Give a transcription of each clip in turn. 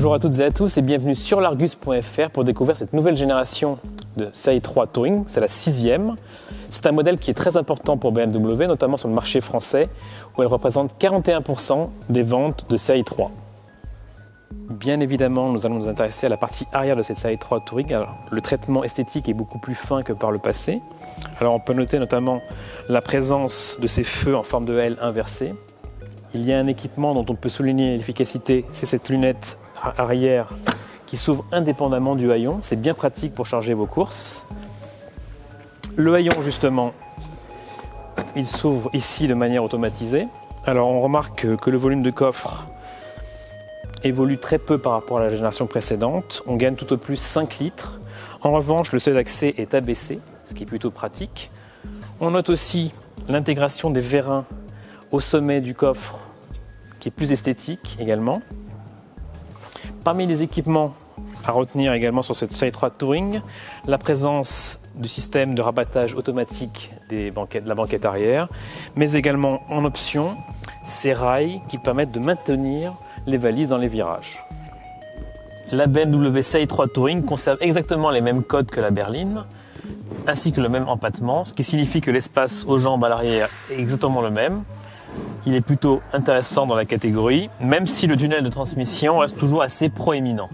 Bonjour à toutes et à tous et bienvenue sur l'Argus.fr pour découvrir cette nouvelle génération de CI3 Touring, c'est la 6e. C'est un modèle qui est très important pour BMW, notamment sur le marché français, où elle représente 41% des ventes de CI3. Bien évidemment, nous allons nous intéresser à la partie arrière de cette CI3 Touring. Alors, le traitement esthétique est beaucoup plus fin que par le passé. Alors, on peut noter notamment la présence de ces feux en forme de L inversée. Il y a un équipement dont on peut souligner l'efficacité, c'est cette lunette arrière qui s'ouvre indépendamment du haillon. C'est bien pratique pour charger vos courses. Le haillon, justement, il s'ouvre ici de manière automatisée. Alors, on remarque que le volume de coffre évolue très peu par rapport à la génération précédente. On gagne tout au plus 5 litres. En revanche, le seuil d'accès est abaissé, ce qui est plutôt pratique. On note aussi l'intégration des vérins au sommet du coffre, qui est plus esthétique également. Parmi les équipements à retenir également sur cette CI3 Touring, la présence du système de rabattage automatique de la banquette arrière, mais également en option, ces rails qui permettent de maintenir les valises dans les virages. La BMW CI3 Touring conserve exactement les mêmes codes que la berline, ainsi que le même empattement, ce qui signifie que l'espace aux jambes à l'arrière est exactement le même. Il est plutôt intéressant dans la catégorie, même si le tunnel de transmission reste toujours assez proéminent.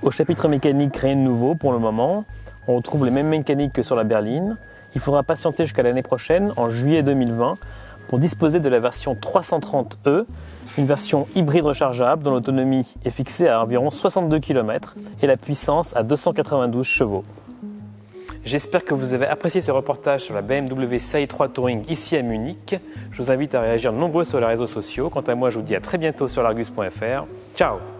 Au chapitre mécanique, rien de nouveau pour le moment. On retrouve les mêmes mécaniques que sur la berline. Il faudra patienter jusqu'à l'année prochaine, en juillet 2020, pour disposer de la version 330e, une version hybride rechargeable dont l'autonomie est fixée à environ 62 km et la puissance à 292 chevaux. J'espère que vous avez apprécié ce reportage sur la BMW CI3 Touring ici à Munich. Je vous invite à réagir nombreux sur les réseaux sociaux. Quant à moi, je vous dis à très bientôt sur l'Argus.fr. Ciao!